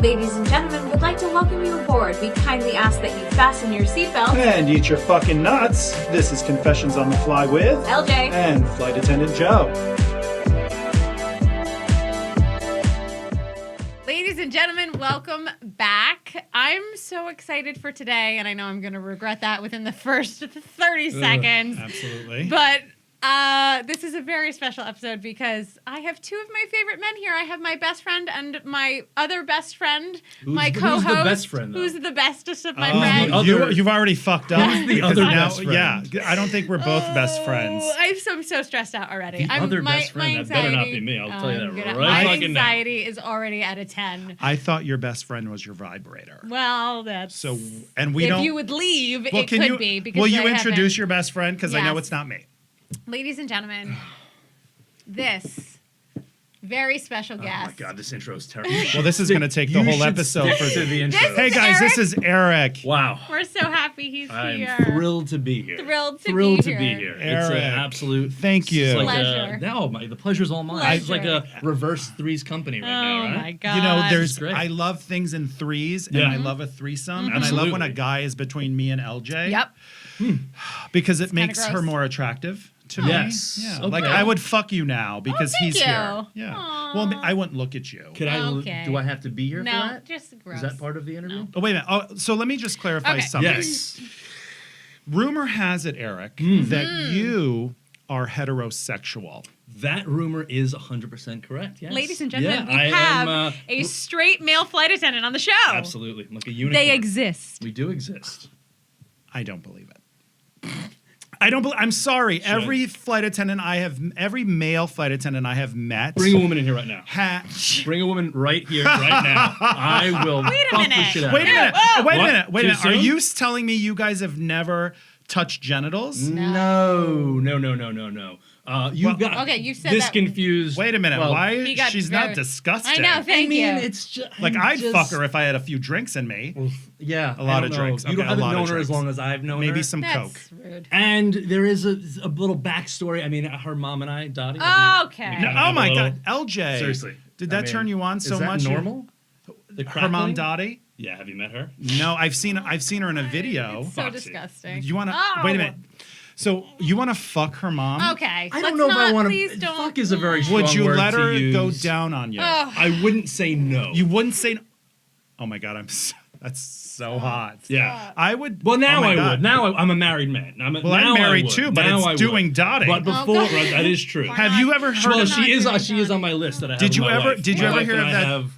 Ladies and gentlemen, we'd like to welcome you aboard. We kindly ask that you fasten your seatbelt. And eat your fucking nuts. This is Confessions on the Fly with LJ and Flight Attendant Joe. Ladies and gentlemen, welcome back. I'm so excited for today, and I know I'm going to regret that within the first 30 seconds. Absolutely. But this is a very special episode because I have two of my favorite men here. I have my best friend and my other best friend, my co-host. Who's the best friend, though? Who's the bestest of my friends. You've already fucked up. Who's the other best friend? Yeah, I don't think we're both best friends. I'm so stressed out already. The other best friend, that better not be me. I'll tell you that right fucking now. My anxiety is already at a 10. I thought your best friend was your vibrator. Well, that's... So, and we if don't... you would leave, well, it could be. Because will you I introduce haven't- your best friend? Because I know Yes. it's not me. Ladies and gentlemen, this very special guest. Oh my god, this intro is terrible. Well, this is going to take the whole episode for the intro. Hey guys, this is Eric. Wow. We're so happy he's I'm here. thrilled to be here. Thrilled to be here. It's an Eric. absolute Thank you. It's like Pleasure. the pleasure's all mine. It's like Pleasure. a reverse Three's Company right now, Oh right? my god. You know, It's great. I love things in threes, and Yeah. I love a threesome, and I love Absolutely. when a guy is between me and LJ. Yep. Because it kinda makes her gross. more attractive to Yes. me. Yeah. Okay. Like I would fuck you now because thank he's you. here. Yeah. Aw. Well, I wouldn't look at you. Could I? Okay. Do I have to be here for No, that? just gross. Is that part of the interview? Oh, wait a minute. Oh, so let me just clarify Okay. something. Yes. Rumor has it, Eric, Mm. that you are heterosexual. That rumor is 100% correct. Yes. Ladies and gentlemen, Yeah, I we have am, a straight male flight attendant on the show. absolutely like a unicorn. They exist. We do exist. I don't believe it. I don't. I'm sorry. Should. Every flight attendant every male flight attendant I have met. Bring a woman in here right now. Bring a woman right here, right now. I will Wait a fuck minute. the shit out Wait of a you. minute. Whoa. Wait a What? minute. Wait a Too minute. Are soon? you telling me you guys have never touched genitals? No. You've got okay, you said this that- confused. Wait a minute. well, Why? He got She's very- not disgusting. I know, thank you. it's just Like I'd fuck her if I had a few drinks in me. Yeah, A lot I of don't know. drinks. You Okay, a haven't lot of known her as drinks. long as I've known her. Maybe some That's coke. rude. And there is a little backstory. I mean, her mom and I, Dottie. Okay. No, Yeah, oh my a little- God, LJ. Seriously. Did that turn you on so is that much? normal? The Her mom crackling? Dottie? Yeah, have you met her? No, I've seen her in a video. It's so Foxy. disgusting. You want to Oh. wait a minute? So you want to fuck her mom? Okay. I let's don't know if I not- want Please to. don't. Fuck is a very strong Would you word let to her go use. down on you? Ugh. I wouldn't say no. You wouldn't say. Oh my God, that's so hot. Yeah. I would. Well, now oh my I God. would. Now I'm a married man. Well, now I'm married I would. too, but now it's I would. doing Dottie. But before, God. that is true. Why Have not? you ever heard? Well, of, she is Doing on my list that I have. Did with you my ever- wife. did you My ever wife hear and of I that- Have,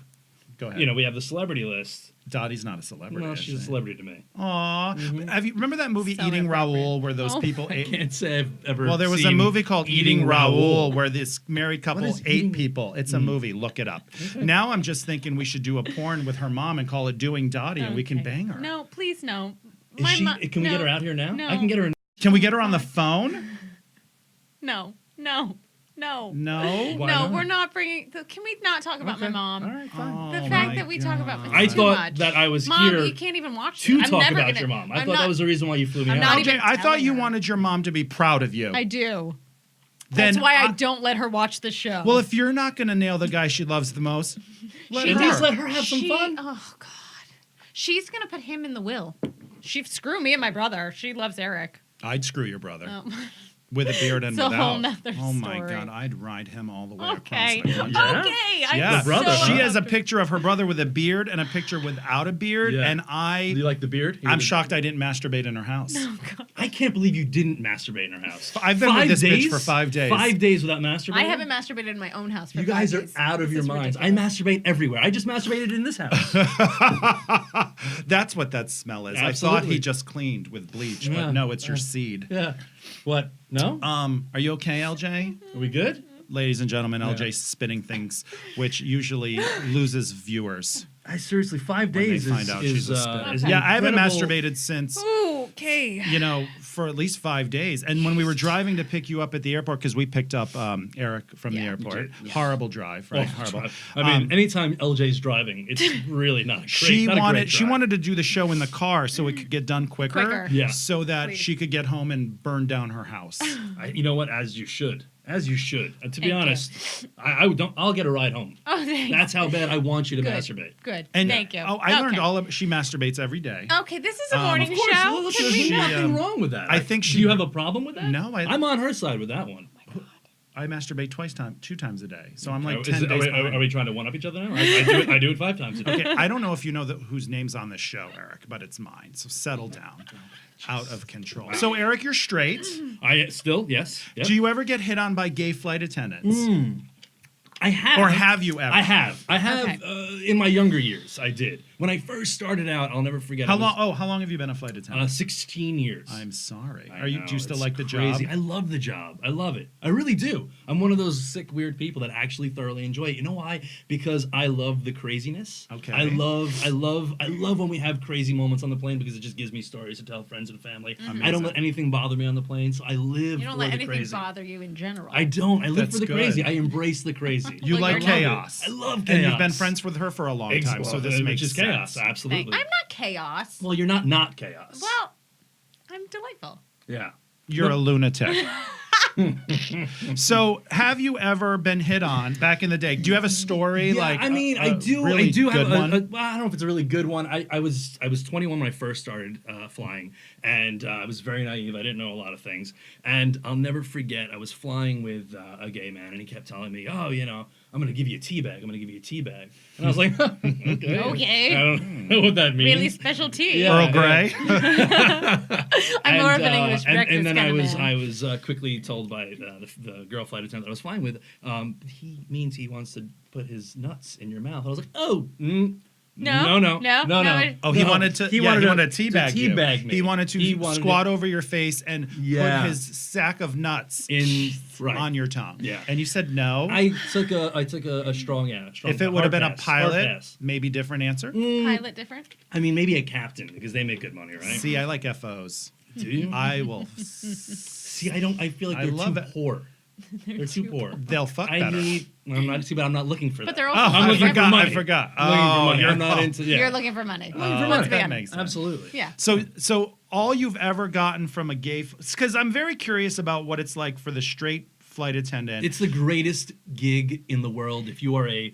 Go ahead. you know, we have the celebrity list. Dottie's not a celebrity. Well, is she's a she? celebrity to me. Aw. Have you remember that movie So Eating inappropriate. Raoul, where those Oh. people I ate? can't say I've ever. Well, there was a seen movie called Eating Raoul, where this married couple What is ate Eating- people. It's a movie. Look it up. Now I'm just thinking we should do a porn with her mom and call it Doing Dottie, and we can Okay. bang her. No, please no. Is she? mo- Can we get her out here now? No. I can get her. Can we get her on the phone? No. No. Why no, not? we're not bringing. Can we not talk about my Okay. mom? All right, fine. Oh, The my fact that we talk about my God. I too thought much. that I was Mom, here you can't even watch to this. I'm talk never about gonna, your mom. I I'm thought not, that was the reason why you flew me I'm out. not LJ, even I thought telling you her. wanted your mom to be proud of you. I do. Then That's why I don't let her watch the show. Well, if you're not going to nail the guy she loves the most, let At her. least let her have some fun. Oh God, she's gonna put him in the will. Screw me and my brother. She loves Eric. I'd screw your brother Oh. with a beard and It's a without. whole nother Oh my story. God, I'd ride him all the way Okay. across the country. Yeah. Okay. I'm Yeah, The brother, so huh? she has a happy. picture of her brother with a beard and a picture without a beard, Yeah. and Do you like the beard? I'm shocked I didn't masturbate in her house. I can't believe you didn't masturbate in her house. I've been with this bitch for 5 days. 5 days without masturbating. I haven't masturbated in my own house for You guys 5 are days. out of This your is minds. ridiculous. I masturbate everywhere. I just masturbated in this house. That's what that smell is. I thought Absolutely. he just cleaned with bleach, Yeah. but no, it's your seed. Yeah. What? No? Are you okay, LJ? Are we good? Ladies and gentlemen, Yeah. LJ spinning things, which usually loses viewers. I seriously, 5 when they days find out is, she's a is, spinner. is Yeah, I haven't incredible. masturbated since, Ooh, okay. for at least 5 days. And when we were driving to pick you up at the airport, because we picked up Eric from the Yeah. airport. Yeah. Horrible drive, right? Oh, Horrible. I mean, anytime LJ's driving, it's really not great. She not a wanted great she drive. wanted to do the show in the car so it could get done quicker. Quicker. Yeah. So that Please. she could get home and burn down her house. You know what? As you should. As you should. To be Thank you. honest, I don't. I'll get a ride home. Oh, thanks. That's how bad I want you to Good. masturbate. Good. And Thank you. Oh, I learned Okay. all of. She masturbates every day. Okay, this is a morning Of course, show. look, Can there's we not? nothing wrong with that. I think Do she- you have a problem with that? No, I'm on her side with that one. I masturbate 2 times a day, so I'm like Oh, 10 days. are behind. we trying to one up each other now? I do it 5 times a day. Okay, I don't know if you know whose name's on this show, Eric, but it's mine. So settle down. Out of control. So Eric, you're straight. I still yes. Yep. Do you ever get hit on by gay flight attendants? I have. Or have you ever? I have. I have. Okay. In my younger years, I did. When I first started out, I'll never forget. How I was, long? Oh, how long have you been a flight attendant? 16 years. I'm sorry. I Do you know, still it's like the crazy. job? I love the job. I love it. I really do. I'm one of those sick, weird people that actually thoroughly enjoy it. You know why? Because I love the craziness. Okay. I love when we have crazy moments on the plane because it just gives me stories to tell friends and family. I don't let anything bother me on the plane, so I live You don't for let the anything crazy. bother you in general. I don't. I live That's for the good. crazy. I embrace the crazy. You Well, like you're not- chaos. I love chaos. And you've been friends with her for a long time, so this which makes is sense. chaos. Absolutely. I'm not chaos. Well, you're not chaos. Well, I'm delightful. yeah. You're a lunatic. So, have you ever been hit on back in the day? Do you have a story Yeah, like? I mean, I do. Really I do have good one? well, I don't know if it's a really good one. I was 21 when I first started flying, and I was very naive. I didn't know a lot of things, and I'll never forget. I was flying with a gay man, and he kept telling me, "Oh, you know, I'm going to give you a tea bag. I'm going to give you a tea bag." And I was like, "Okay, Okay. I don't know what that means." Really special tea. Yeah. Earl Grey. I'm more of an English breakfast and then kind of man. I was quickly told by the girl flight attendant I was flying with, he means he wants to put his nuts in your mouth. I was like, oh, No. no. Oh, he No. wanted to. He yeah, he wanted wanted to to teabag you. teabag me. He wanted to He wanted squat to- over your face and Yeah. put his sack of nuts in right. on your tongue. Yeah. And you said no. I took a strong If it would have been a hard pilot, pass. maybe different answer. Pilot different? I mean, maybe a captain because they make good money, right? See, I like FOs. Do you? I will. See, I don't. I feel like I they're love too it. poor. They're too poor. They'll fuck I better. need. I'm not. See, but I'm not looking for that. But they're Oh, also I'm I looking for forgot. money. I forgot. I'm looking for Oh, money. you're I'm not into. Yeah. You're looking for money. for Let's money. be That honest. makes sense. Absolutely. Yeah. So all you've ever gotten from a gay, because I'm very curious about what it's like for the straight flight attendant. It's the greatest gig in the world if you are a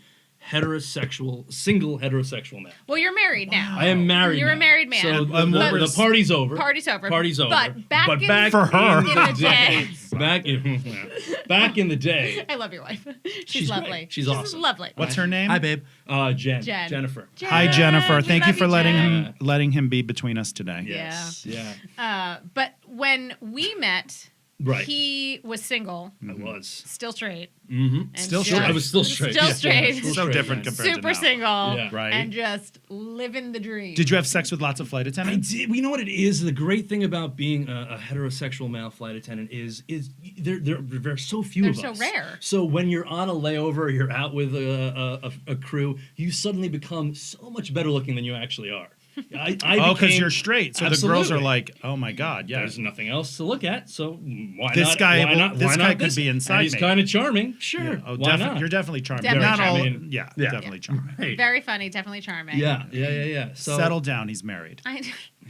single heterosexual man. Well, you're married now. I am married. You're a now. married man. So And what the was- party's over. Party's over. Party's over. But back in, For her. in the day. Back in the day. I love your wife. She's She's great. lovely. She's awesome. Lovely. What's her name? Hi, babe. Jennifer. Hi, Jennifer. We Thank you love for Jen. letting him be between us today. Yes. Yeah. But when we met, Right. he was single, I was. still straight. Mm-hmm. and Still just- straight. I was still straight. Still Yeah. straight. Still So straight, different yes. compared to Super now. single. Yeah. Right. And just living the dream. Did you have sex with lots of flight I attendants? did. You know what it is? The great thing about being a heterosexual male flight attendant is there are so few They're of so us. rare. So when you're on a layover, or you're out with a crew, you suddenly become so much better looking than you actually are. I Oh, because became- you're straight. So the girls are Absolutely. like, oh my God, yeah. There's nothing else to look at, so why This not? guy why will- not? this Why guy not could this? be inside And he's me. kind of charming. Sure. Yeah. Oh, why not? You're definitely charming. Definitely Not all. charming. Yeah, Yeah. definitely charming. Right. Very funny, definitely charming. Yeah. So Settle down. He's married.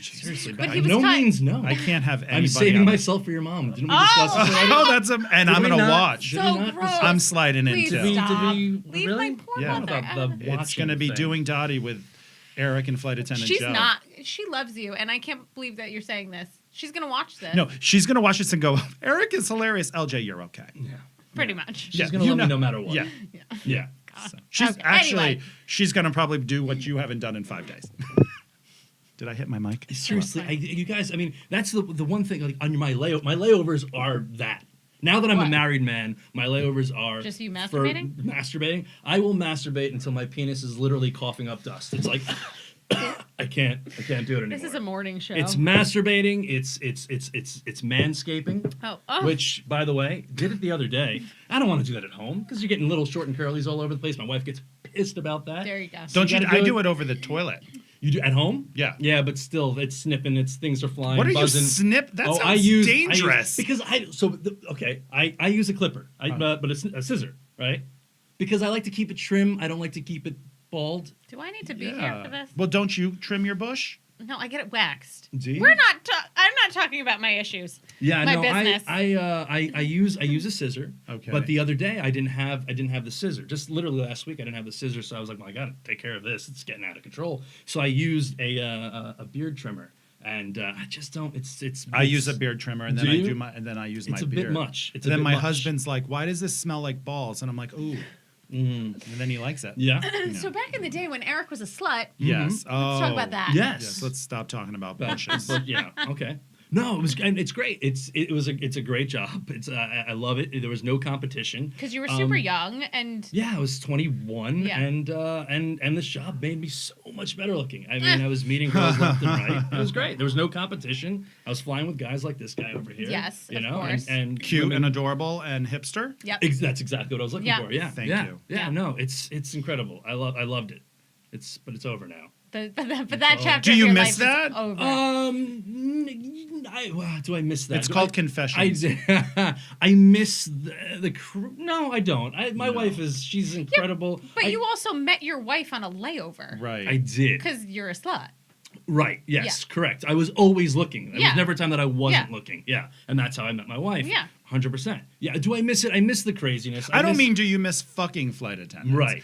seriously, But by he was no kind- means no. I can't have anybody. I'm saving on myself for your mom. Didn't we discuss this already? Oh, that's and I'm we gonna not- watch. Did we So not gross. I'm sliding in Please too. Did we- stop. Leave my really? poor Yeah. mother. About the It's watching gonna be thing. doing Dottie with Eric and flight attendant She's Joe. not. She loves you, and I can't believe that you're saying this. She's gonna watch this. No, she's gonna watch this and go, Eric is hilarious. LJ, you're okay. Yeah. Pretty much. She's Yeah, gonna you love me know- no matter what. Yeah. Yeah. So she's Okay, actually anyway. she's gonna probably do what you haven't done in 5 days. Did I hit my mic? Seriously, you guys. I mean, that's the one thing. Like on my layovers are that. Now that I'm a What? married man, my layovers are Just you for masturbating? masturbating. I will masturbate until my penis is literally coughing up dust. It's like I can't do it anymore. This is a morning show. It's masturbating. It's manscaping. Oh. Which, by the way, did it the other day. I don't want to do that at home because you're getting little short and curlies all over the place. My wife gets pissed about that. There you go. Don't you? gotta I do do it- it over the toilet. You do at home? Yeah. Yeah, but still, it's snipping. Things are flying. What are buzzing. you snip? That sounds I use dangerous. because I use a clipper, but it's a scissor, right? Because I like to keep it trim. I don't like to keep it bald. Do I need to be here for this? Well, don't you trim your bush? No, I get it waxed. Do you? We're not. I'm not talking about my issues. Yeah, My no, business. I use a scissor. Okay. But the other day I didn't have the scissor. Just literally last week I didn't have the scissor, so I was like, well, I gotta take care of this. It's getting out of control. So I used a beard trimmer, and I just don't. I use a beard trimmer, and then Do I you? do my, and then I use my It's a beard. bit much. It's a then bit my much. husband's like, "Why does this smell like balls?" And I'm like, "Ooh," and then he likes it. Yeah. So back in the day when Eric was a slut, Yes. Oh. let's talk about that. Yes. Yes. Let's stop talking about But, bushes. but yeah, okay. No, it's great. It's a great job. I love it. There was no competition. Because you were super young and Yeah, I was 21, Yeah. and this job made me so much better looking. I mean, I was meeting girls left and right. It was great. There was no competition. I was flying with guys like this guy over here. Yes, you of know, course. and Cute women- and adorable and hipster. yep. That's exactly what I was looking Yeah. for. Yeah, Thank yeah, you. Yeah, Yeah. no, it's incredible. I loved it. But it's over now. But that chapter Do you of your miss life that? is over. Do I miss that? It's Do called I Confessions. I miss the crew. No, I don't. My wife she's incredible. But you also met your wife on a layover. Right. I did. Because you're a slut. Right. Yes. Correct. I was always looking. There Yeah. was never a time that I wasn't Yeah. looking. Yeah. And that's how I met my wife. Yeah. 100%. Yeah. Do I miss it? I miss the craziness. I don't miss- mean do you miss fucking flight attendants? Right.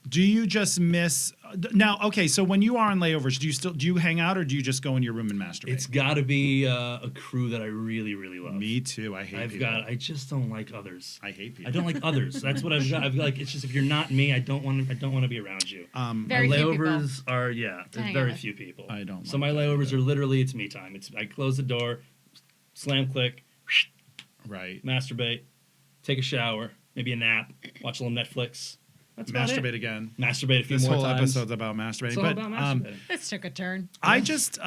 Do you just miss now? Okay, so when you are on layovers, do you hang out or do you just go in your room and masturbate? It's got to be a crew that I really, really love. Me too. I hate people. I just don't like others. I hate people. I don't like others. That's what I've got. I've got like it's just if you're not me, I don't want to be around you. Very my few people. layovers are there's hang out very with. few people. I don't So like my that layovers either. are literally it's me time. I close the door, slam click, Right. masturbate, take a shower, maybe a nap, watch a little Netflix. That's about Masturbate it. again. Masturbate a few This more whole times. episode's about masturbating. It's all but about masturbating. This took a turn. I just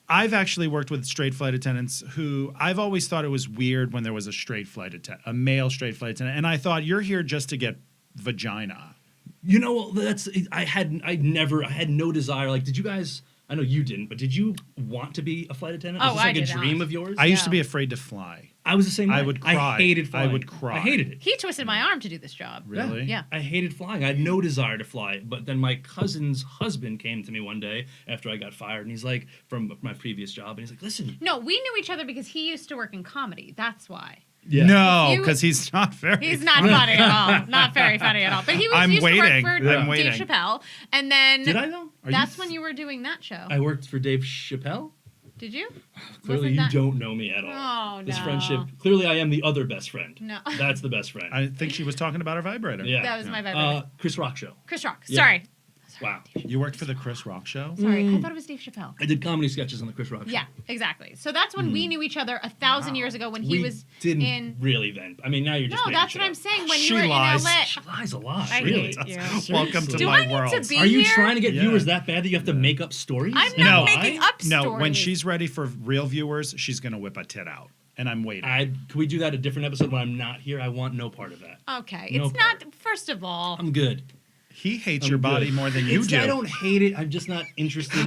I've actually worked with straight flight attendants who I've always thought it was weird when there was a straight flight attendant, a male straight flight attendant, and I thought you're here just to get vagina. You know, I had no desire. Like, did you guys? I know you didn't, but did you want to be a flight attendant? Oh, Was this I like did a dream not. of yours? I used to No. be afraid to fly. I was the same way. I would cry. I hated flying. I would cry. I hated it. He twisted my arm to do this job. Really? Yeah. I hated flying. I had no desire to fly. But then my cousin's husband came to me one day after I got fired, and he's like, from my previous job, and he's like, listen. No, we knew each other because he used to work in comedy. That's why. Yeah. No, You- because he's not very. He's not funny at all. Not very funny at all. But he was I'm used waiting. to work for I'm Dave waiting. Chappelle. And then Did I though? that's when you were doing that show. I worked for Dave Chappelle? Did you? Clearly, Wasn't you that- don't know me at all. Oh, This no. friendship. Clearly, I am the other best friend. No. That's the best friend. I think she was talking about her vibrator. yeah. That was my vibrator. Chris Rock show. Chris Rock. yeah. Sorry. Wow. You worked for the Chris Rock show? Sorry. I thought it was Dave Chappelle. I did comedy sketches on the Chris Rock show. Yeah, exactly. So that's when we knew each other 1,000 years ago when he we was didn't in. really then. I mean, now you're just No, making that's shit what I'm up. saying. When She you were lies. in LA. She lies a lot. I really. hate you. Welcome to Do my I need world. to be Are you here? trying to get Yeah. viewers that bad that you have to make up stories? I'm No. not making up No, stories. when she's ready for real viewers, she's gonna whip a tit out, and I'm waiting. Can we do that a different episode when I'm not here? I want no part of that. Okay. No It's not, first of all, I'm good. He hates I'm your good. body more than you do. I don't hate it. I'm just not interested.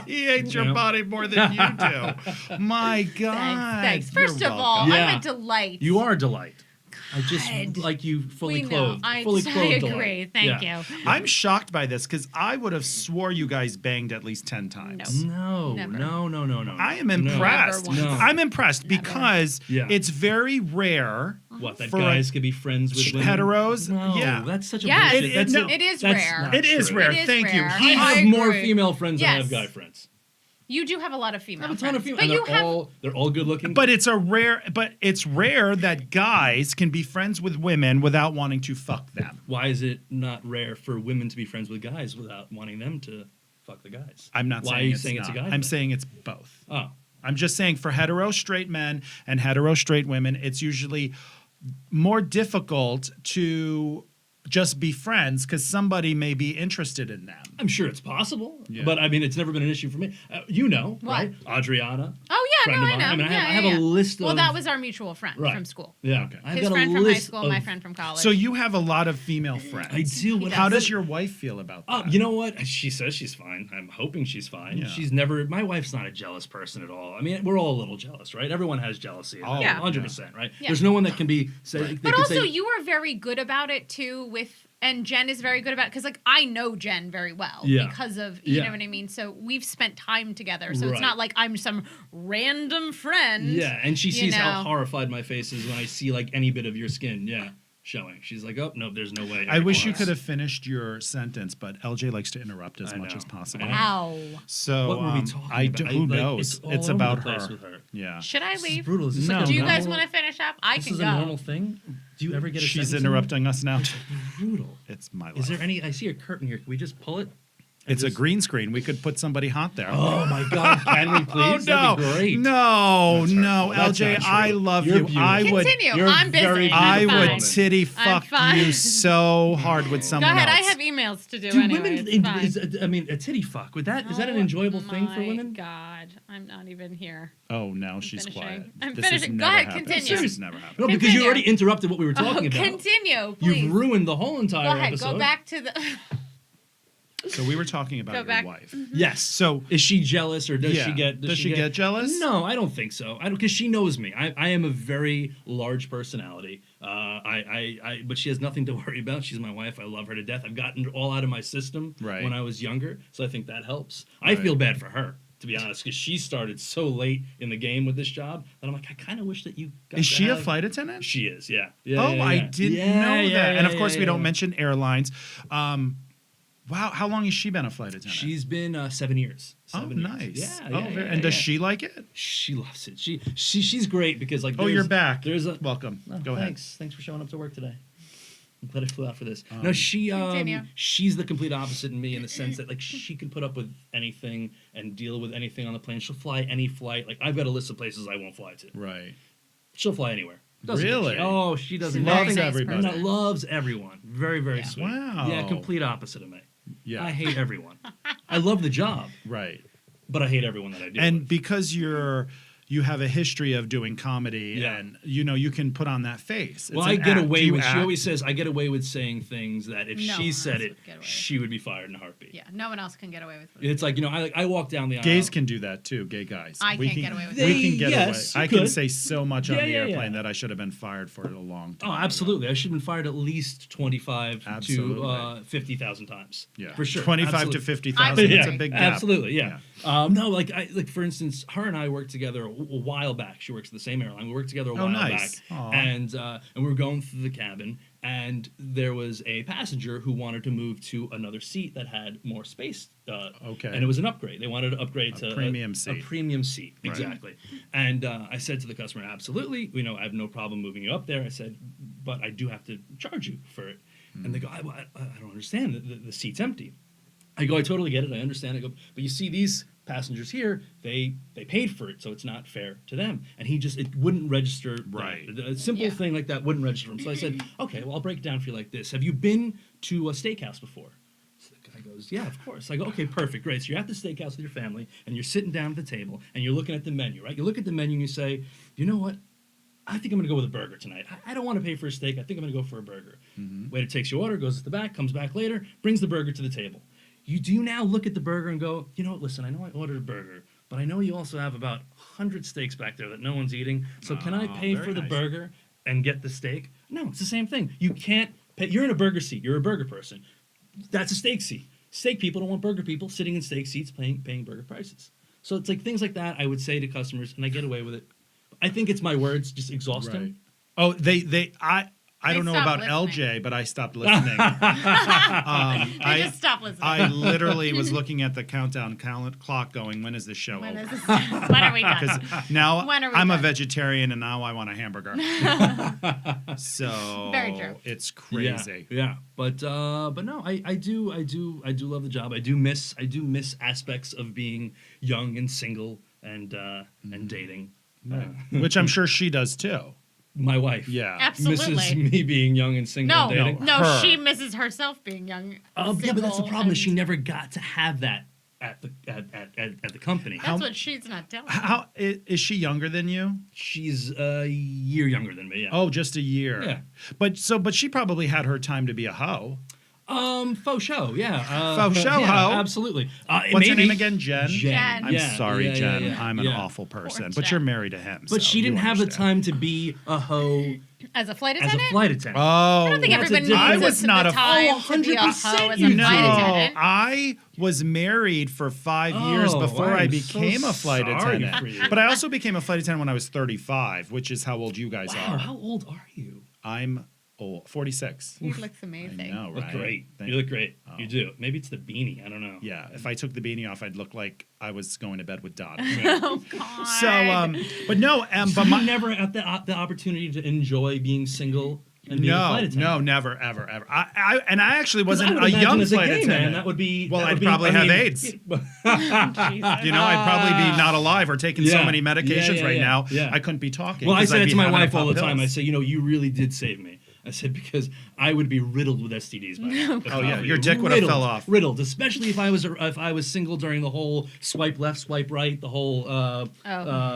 He hates your You know? body more than you do. My God. thanks. You're First of all, welcome. Yeah. I'm a delight. You are a delight. I God. just like you fully We know. clothed. I fully clothed agree. delight. Thank Yeah. you. I'm shocked by this because I would have swore you guys banged at least 10 times. No, Never. no. I am No. impressed. Never once. I'm impressed because Yeah. it's very rare. What, that For guys could be friends with women? heteros? No, Yeah. that's such a Yes, bullshit. it- That's no, it is that's rare. not It is true. rare. It is Thank you. rare. I I have more agree. female friends than I have Yes. guy friends. You do have a lot of I female have a ton of friends. female, But and you have. they're all good looking. But it's rare that guys can be friends with women without wanting to fuck them. why is it not rare for women to be friends with guys without wanting them to fuck the guys? I'm not Why saying are you it's saying not. it's a guy I'm thing? saying it's both. Oh, I'm just saying for hetero straight men and hetero straight women, it's usually more difficult to just be friends because somebody may be interested in them. I'm sure it's possible, Yeah. but I mean, it's never been an issue for me. You know, What? right? Adriana. Oh, yeah, friend no, of I mine. know. I mean, I Yeah, have yeah. a list of. Well, that was our mutual friend Right. from school. Yeah. Okay. I've His got a friend from high list school, my of- friend from college. So you have a lot of female friends. I do. What How I- does your wife feel about that? Oh, you know what? She says she's fine. I'm hoping she's fine. Yeah. She's never. My wife's not a jealous person at all. I mean, we're all a little jealous, right? Everyone has jealousy. Oh, Yeah. 100%, right? Yeah. There's no one that can be. Say, they But could also, say, you were very good about it too with And Jen is very good about it because, like, I know Jen very well Yeah. because of, you Yeah. know what I mean? So we've spent time together. So Right. it's not like I'm some random friend. Yeah, and she you sees how know. horrified my face is when I see like any bit of your skin. Yeah, showing. She's like, oh no, there's no way. I wish you Close. could have finished your sentence, but LJ likes to interrupt as I much know. as possible. I know. Ow. So What were we talking about? who Like, knows? all It's over about the place her. with her. Yeah. Should I This is leave? brutal. Is this No. like a Do you guys normal- want to finish up? I This can is go. a normal thing. Do you ever get a She's sentence in? interrupting us now. Brutal. It's my life. Is there any? I see a curtain here. Can we just pull it? It's a just- green screen. We could put somebody hot there. Oh my God! Can we please? Oh, no. That'd be great. No, That's no, hurtful. That's LJ, not true. I love You're you. beautiful. I would Continue. You're I'm busy. very I I'm would fine. titty I'm fuck fine. you so hard with Go someone ahead. else. I have emails to do Do anyway. women? It's fine. I mean, a titty fuck. Would that is that an enjoyable thing for my women? God, I'm not even here. Oh, now she's finishing. quiet. I'm This has finishing. Go never ahead, happened. continue. This has never happened. No, because you Continue. already interrupted what we were talking about. Continue, please. You've ruined the whole entire Go ahead. episode. Go back to the. So we were talking about Go your back. wife. Yes. So Is she jealous or does Yeah. she get? Does she get jealous? No, I don't think so. I don't because she knows me. I am a very large personality. But she has nothing to worry about. She's my wife. I love her to death. I've gotten it all out of my system Right. when I was younger, so I think that helps. Right. I feel bad for her, to be honest, because she started so late in the game with this job that I'm like, I kind of wish that you. Got is to she a have- flight attendant? She is. Yeah. Yeah. Oh, yeah, I yeah. didn't Yeah, know yeah, that. yeah, And of course, yeah, we don't yeah. mention airlines. Wow, how long has she been a flight attendant? She's been 7 years. Oh, 7 years. nice. Yeah. Oh, yeah, very- yeah, and does yeah. she like it? She loves it. She's great because like. Oh, there's- you're back. There's a Welcome. Oh, Go ahead. Thanks for showing up to work today. I'm glad I flew out for this. Um, No, she Continue. she's the complete opposite in me in the sense that like she can put up with anything and deal with anything on the plane. She'll fly any flight. Like I've got a list of places I won't fly to. Right. She'll fly anywhere. Doesn't give a Really? shit. Oh, she doesn't. Very Loves nice everybody. person. No, loves everyone. Very very Yeah. sweet. Wow. Yeah, complete opposite of me. Yeah. I hate everyone. I love the job, Right. but I hate everyone that I deal And with. because you have a history of doing comedy, Yeah. and you can put on that face. It's Well, I an get act. away Do you with. She act? always says I get away with saying things that if No she one said else it, would get away. she would be fired in a heartbeat. Yeah, no one else can get away with it. It's like I walk down the aisle. Gays can do that too. Gay guys. I We can't can- get away with We it. can get Yes, away. you I can could. say so much on Yeah, the yeah, airplane yeah. that I should have been fired for a long time. Oh, ago. absolutely. I should have been fired at least 25 Absolutely. to 50,000 times. Yeah. for sure. 25 Absolutely. to 50,000. Absolutely. It's a big gap. Absolutely, yeah. No, like for instance, her and I worked together a while back. She works at the same airline. We worked together a Oh, while nice. back, Aw. and we were going through the cabin, and there was a passenger who wanted to move to another seat that had more space. Okay. And it was an upgrade. They wanted to upgrade to premium seat. A premium seat, Right. exactly. And I said to the customer, absolutely. I have no problem moving you up there. I said, but I do have to charge you for it. And they go, I don't understand. The seat's empty. I go, I totally get it. I understand. I go, but you see these passengers here, they paid for it, so it's not fair to them. And it wouldn't register. Right. A simple Yeah. thing like that wouldn't register him. So I said, okay, well, I'll break it down for you like this. Have you been to a steakhouse before? So the guy goes, yeah, of course. I go, okay, perfect, great. So you're at the steakhouse with your family, and you're sitting down at the table, and you're looking at the menu, right? You look at the menu and you say, you know what? I think I'm going to go with a burger tonight. I don't want to pay for a steak. I think I'm going to go for a burger. Waiter takes your order, goes to the back, comes back later, brings the burger to the table. You do now look at the burger and go, you know what, listen, I know I ordered a burger, but I know you also have about 100 steaks back there that no one's eating. So can I Oh, pay very for the nice. burger and get the steak? No, it's the same thing. You can't pay. You're in a burger seat. You're a burger person. That's a steak seat. Steak people don't want burger people sitting in steak seats paying burger prices. So it's like things like that I would say to customers, and I get away with it. I think it's my words just exhaust Right. them. Oh, I They don't know stopped about listening. LJ, but I stopped listening. I just stop listening. I literally was looking at the countdown clock going, when is this show when, over? is this, when are we done? Because now When are we I'm a done? vegetarian and now I want a hamburger. So Very true. it's crazy. Yeah. But no, I do love the job. I do miss aspects of being young and single and dating. Which I'm sure she does too. My wife, Yeah. Absolutely. misses me being young and single No, and dating. no, her. she misses herself being young. Yeah, but that's the single, problem. Is she and never got to have that at the company. That's what she's not telling. How is she younger than you? She's a year younger than me. Yeah. Oh, just a year. Yeah. But she probably had her time to be a hoe. Faux show. Yeah. Faux show, yeah, ho. Absolutely. What's her maybe- name again? Jen? Jen. I'm Yeah, sorry, yeah, Jen. yeah, I'm an yeah. awful person. Poor But Jen. you're married to him. But so she you didn't have the understand. time to be a hoe As a flight as attendant? a flight attendant. Oh, I don't think That's a everybody different- needs I this was at not the a- time Oh, to be a 100% hoe as you a know. flight No, attendant. I was married for 5 years Oh, before I I'm became so a flight sorry attendant. for you. But I also became a flight attendant when I was 35, which is how old you guys Wow, are. how old are you? I'm old, 46. He looks I amazing. know, You look right? great. Thank You look great. Oh. You do. Maybe it's the beanie. I don't know. Yeah, if I took the beanie off, I'd look like I was going to bed with Dot. Oh, God. So, but no, So but you my, never had the opportunity to enjoy being single and being a flight attendant? no, never, ever, ever. I actually 'Cause I wasn't would a imagine young as a flight gay attendant. man, that would be. Well, that I'd would be, probably I have mean, AIDS. Jesus. You know, I'd probably be not alive or taking so Yeah. many medications Yeah, right yeah, now. yeah. I couldn't be talking. Well, I 'cause say I'd that be to my having to wife all pop the time. I pills. say, you really did save me. I said, because I would be riddled with STDs by now. Oh, yeah, your dick would have Riddled, fell off. Riddled, especially if I was single during the whole swipe left, swipe right, the whole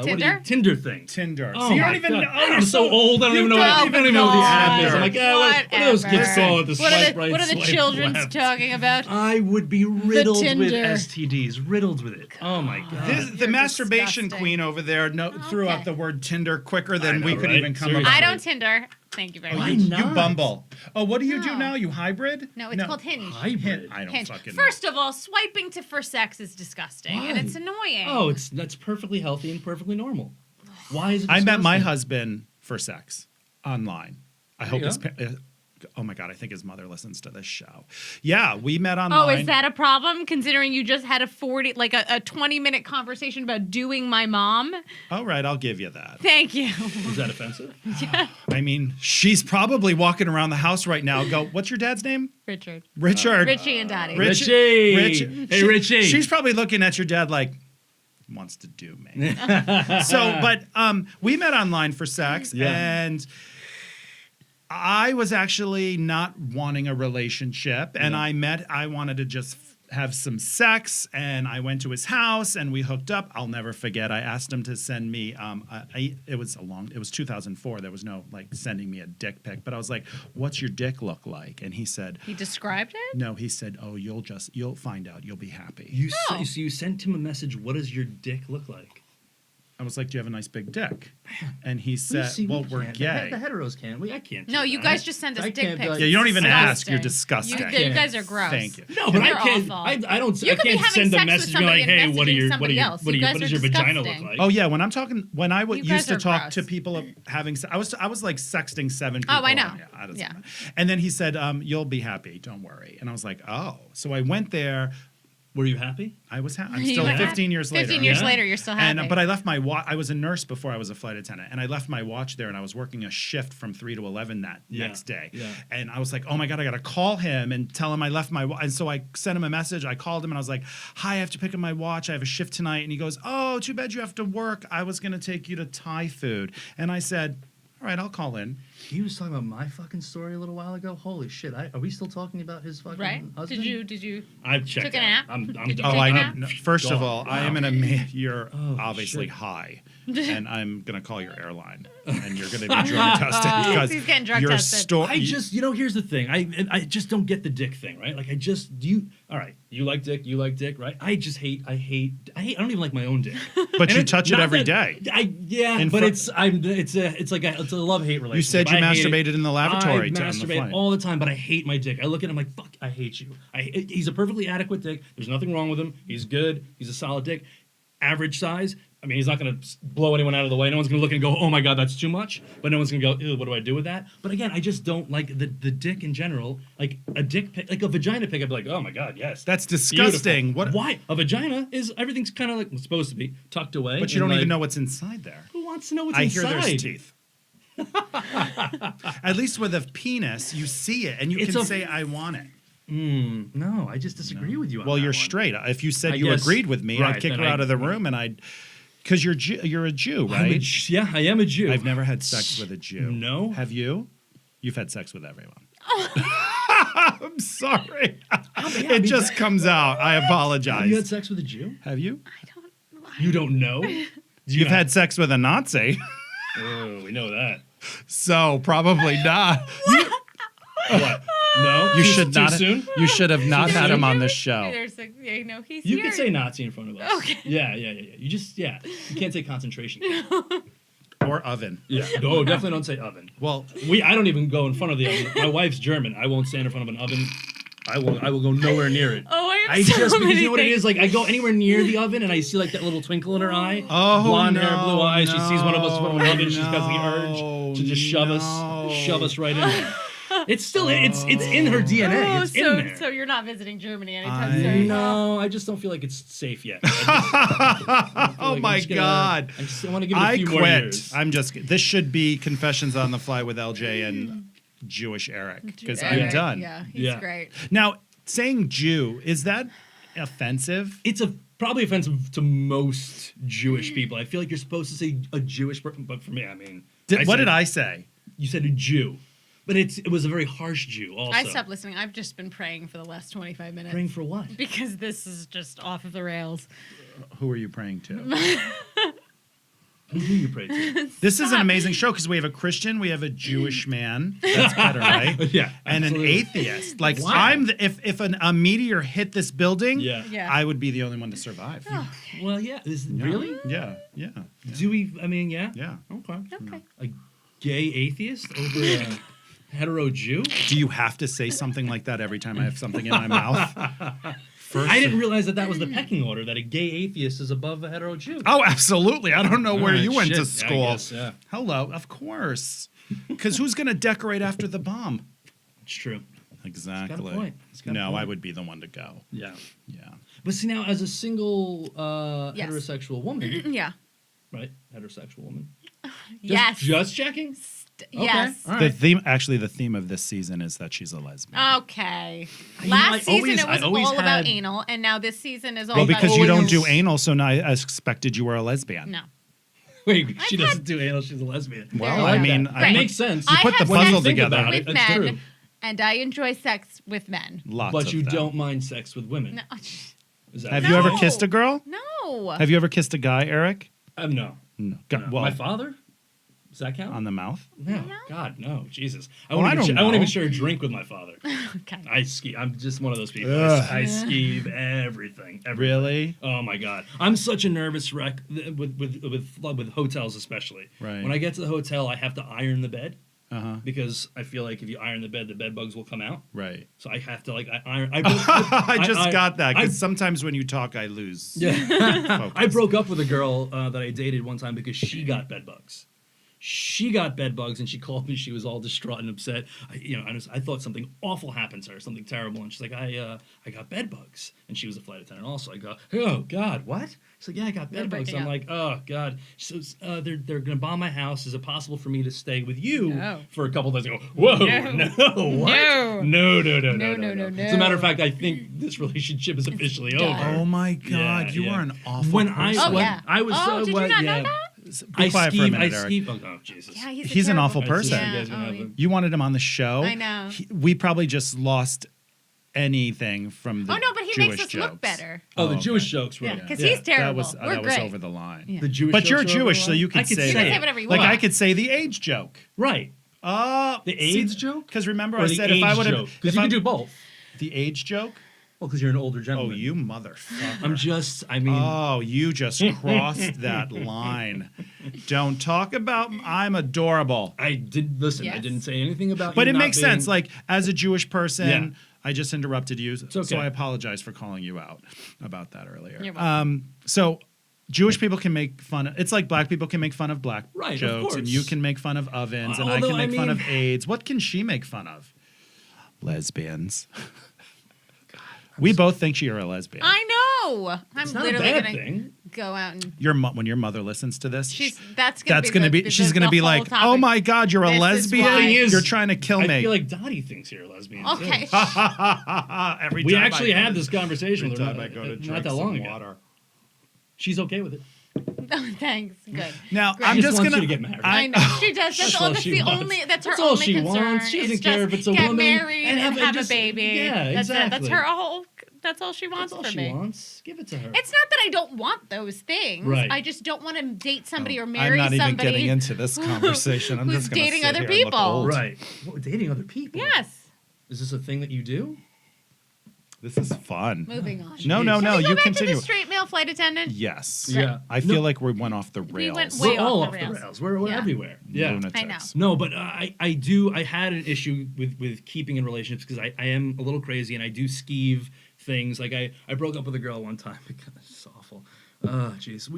Tinder? Tinder thing. Tinder. Oh So you my don't even God. know. I'm so old. I don't even know. I don't even know what the app is. I'm like, what are those kids call it? The What swipe are the, right, what are the swipe children's left. talking about? I would be riddled with Tinder. STDs. Riddled with it. Oh my God. The masturbation disgusting. queen over there threw out Okay. the word Tinder quicker than know, we could right? even come Seriously. up I with. don't Tinder. Thank you very Why much. not? You Bumble. Oh, what do you do No. now? You hybrid? No, it's called Hinge. Hybrid. I don't Hinge. fucking know. First of all, swiping for sex is disgusting, Why? and it's annoying. Oh, that's perfectly healthy and perfectly normal. Why is it? I met my disgusting? husband for sex online. I hope you his. Oh my God, I think his mother listens to this show. Yeah, we met online. Oh, is that a problem? Considering you just had a 20-minute conversation about doing my mom. All right, I'll give you that. Thank you. Is that offensive? I mean, she's probably walking around the house right now. Go, what's your dad's name? Richard. Richard. Richie and Daddy. Richie. Hey, Richie. She's probably looking at your dad like, wants to do me. So, but we met online for sex, Yeah. and I was actually not wanting a relationship, and I wanted to just have some sex, and I went to his house and we hooked up. I'll never forget. I asked him to send me. It was 2004. There was no like sending me a dick pic, but I was like, "What's your dick look like?" And he said, He described it? "No." He said, "Oh, you'll find out. You'll be happy." No. So you sent him a message. What does your dick look like? I was like, "Do you have a nice big dick?" And he We said, see, "Well, we we're can't. gay." The heteros can. I can't. No, do you that. guys just send us I dick can't be pics. like- Yeah, you don't even ask. Disgusting. You're disgusting. You guys are gross. Thank you. No, but I You're can't. awful. I don't. You I could be can't having send a sex with message and be somebody like, and "Hey, what messaging does somebody your else. You guys are vagina look disgusting. like?" Oh yeah, when I'm talking, when I You used guys to are talk gross. to people having, I was like sexting 7 people. Oh, I know. Yeah, doesn't Yeah. matter. And then he said, "You'll be happy. Don't worry." And I was like, "Oh." So I went there. Were you happy? I was. I'm You still were 15 years later. 15 years Yeah. later, you're still happy. And but I left my watch. I was a nurse before I was a flight attendant, and I left my watch there. And I was working a shift from 3 to 11 that Yeah. next day. Yeah. And I was like, "Oh my God, I got to call him and tell him I left my watch." And so I sent him a message. I called him and I was like, "Hi, I have to pick up my watch. I have a shift tonight." And he goes, "Oh, too bad you have to work. I was going to take you to Thai food." And I said, "All right, I'll call in." He was talking about my fucking story a little while ago. Holy shit! Are we still talking about his fucking right? husband? Did you? I've checked Took a out. nap? I'm Did you done. take Oh, a I nap? know. First of all, I am in a. You're Oh, obviously shit. high, and I'm gonna call your airline, and you're gonna be drug tested because He's getting drug your tested. story. I just, here's the thing. I just don't get the dick thing, right? Like, all right, you like dick, right? I don't even like my own dick. But And you it- touch it not every that- day. Yeah, but it's a love-hate relationship. You said you I hate it. masturbated in the lavatory. I on the masturbate flight. all the time, but I hate my dick. I look at him like, fuck, I hate you. He's a perfectly adequate dick. There's nothing wrong with him. He's good. He's a solid dick. Average size. I mean, he's not going to blow anyone out of the way. No one's going to look and go, oh my God, that's too much. But no one's going to go, ew, what do I do with that? But again, I just don't like the dick in general. Like a dick pic, like a vagina pic, I'd be like, oh my God, yes. That's disgusting. Beautiful. What? Why? A vagina is, everything's kind of like it's supposed to be, tucked away. But you and don't even like, know what's inside there. who wants to know what's I inside? hear there's teeth. At least with a penis, you see it and you It's can a- say, "I want it." No, I just disagree with you on Well, that you're one. straight. If you said I you guess- agreed with me, right, I'd kick then her I- out of the room, and because you're a Jew, I'm a right? Jew. Yeah, I am a Jew. I've never had sex with a Jew. No? Have you? You've had sex with everyone. I'm sorry. It just comes out. I Have you had apologize. sex with a Jew? Have you? I don't. You don't know? You've had sex with a Nazi, Oh, we know that. so probably not. What? No? You Too- should too not. soon? You should have not had him on this show. There's a, you know, he's You here. can say Nazi in front of us. Okay. Yeah. You just, you can't say concentration camp. Or oven. Yeah. No, definitely don't say oven. Well, I don't even go in front of the oven. My wife's German. I won't stand in front of an oven. I will go nowhere near it. Oh, I have I so just because many you know what it things. is. Like I go anywhere near the oven and I see like that little twinkle in her eye. Oh, blonde hair, no, blue eyes. She sees one of us in front of an oven. She's got the no, urge to just shove us right in there. It's still it's in her DNA. Oh, It's in there. so you're not visiting Germany anytime soon? No, I just don't feel like it's safe yet. oh my God. I just want to give it a few more quit. years. I'm just. This should be Confessions on the Fly with LJ and Jewish Eric because I'm Eric, done. Yeah, he's Yeah. great. Now, saying Jew, is that offensive? It's probably offensive to most Jewish people. I feel like you're supposed to say a Jewish person, but for me, I mean, What did I say? You said a Jew, but it was a very harsh Jew. Also, I stopped listening. I've just been praying for the last 25 minutes. praying for what? Because this is just off of the rails. Who are you praying to? Who do you pray to? This is an amazing show because we have a Christian, we have a Jewish man. That's better, right? Yeah, And an absolutely. atheist. Like Wow. if a meteor hit this building, Yeah. Yeah. I would be the only one to survive. Well, yeah. Really? Yeah. Yeah. Do we? I mean, yeah. Yeah. Okay. Okay. A gay atheist over a hetero Jew? Do you have to say something like that every time I have something in my mouth? First, I didn't realize that was the pecking order. That a gay atheist is above a hetero Jew. Oh, absolutely. I don't know where Alright, you went to shit. Yeah, I school. guess, yeah. Hello, of course. Because who's going to decorate after the bomb? It's true. Exactly. point. It's got a No, I point. would be the one to go. Yeah. Yeah. But see now, as a single Yes. heterosexual woman, Yeah. right? Heterosexual woman. Yes. Just checking. Yes. All The right. the theme of this season is that she's a lesbian. Okay. You know, I Last season always- it was I always all about had- anal, and now this season is all Well, about because you don't always- do anal, so now I expected you were a lesbian. No. Wait, she I've doesn't had- do anal. She's a lesbian. Well, There I you mean, go. I Right. Makes sense. You put the have puzzle sex together. About with it, that's men, true. and I enjoy sex with men. lots But of you them. don't mind sex with women. No. Is that Have right? you ever No. kissed a girl? No. Have you ever kissed a guy, Eric? No. No. No. Well, My father? Does that count? on the mouth? No. No. God, no. Jesus. Well, I don't I won't know. even share a drink with my father. Okay. I ski. I'm just one of those people. Ugh. I ski everything. Really? Oh my God. I'm such a nervous wreck with hotels especially. Right. When I get to the hotel, I have to iron the bed Uh-huh. because I feel like if you iron the bed bugs will come out. Right. So I have to like I iron. I just got that I- because sometimes when you talk, I lose. Yeah. focus. I broke up with a girl that I dated one time because she got bed bugs. She got bed bugs and she called me. She was all distraught and upset. I thought something awful happened to her, something terrible. And she's like, I got bed bugs. And she was a flight attendant also. I go, oh God, what? She's like, yeah, I got They're bed bugs. breaking I'm up. like, oh God. She says, they're gonna bomb my house. Is it possible for me to stay with you No. for a couple of days? I go, whoa, no, what? No. No. No. As a matter of fact, I think this relationship is officially done. over. Oh my God, Yeah, you yeah. are an awful When person. I Oh, when yeah. I was Oh, did you not know that? Be quiet for a minute, I Eric. ski. Oh Jesus. Yeah, He's an awful person. You guys Yeah, gonna have oh, a- You wanted him on the show. I know. We probably just lost anything from the Oh no, but he Jewish makes us jokes. look better. Oh, the okay. Jewish jokes, Yeah, right? because he's terrible. That was We're that great. was over the line. Yeah. The Jewish. But you're jokes are over Jewish, the so line? you could I could say You can that. say whatever you Like want. I could say the age joke. Right. The AIDS joke? Because remember, Or I the said age if I would have, joke? Because you can do both. the age joke. Well, because you're an older Oh, gentleman. you motherfucker! I'm just. I mean. Oh, you just crossed that line. Don't talk about. I'm adorable. I did listen. I Yes. didn't say anything about. But you it not makes being- sense. Like as a Jewish person, Yeah. I just interrupted you, okay. so I apologize for calling you out about that earlier. You're welcome. So Jewish people can make fun. It's like black people can make fun of black Right, of jokes, and course. you can make fun of ovens, and I Although, can I make fun of mean- AIDS. What can she make fun of? Lesbians. We both think you're a lesbian. I know. I'm It's not a literally bad gonna thing. go out and When your mother listens to this, that's gonna be she's gonna be like, topic. "Oh my God, you're a This is lesbian! why- Thing is, You're trying to kill I me." feel like Dottie thinks you're a lesbian. too. Okay. Every We time actually I go had to- this conversation every with her time not, I go to not drink that some long ago. water. She's okay with it. Oh, thanks. Good. Now Great. I'm She just wants gonna. you to get married. I know she does. That's That's all. all That's she the wants. only. That's her That's all only she concern. wants. She doesn't It's care just if it's a get woman married and and have- have just- a baby. yeah, That's it. That's exactly. her whole. That's all she wants That's all for she me. wants. Give it to her. It's not that I don't want those things. Right. I just don't want to date somebody or I'm marry not even somebody. getting into this conversation. I'm who's just gonna dating sit other here and look people. old. right. What, dating other people? Yes. Is this a thing that you do? This is fun. Moving on. No, Can we go you back continue. to the straight male flight attendant? Yes. Yeah. I feel like we went off the rails. went way We're all off off the the rails. rails. We're Yeah. everywhere. Yeah. Lunatics. I know. No, but I had an issue with keeping in relationships because I am a little crazy and I do skeeve things. Like I broke up with a girl one time because it's awful. Jeez.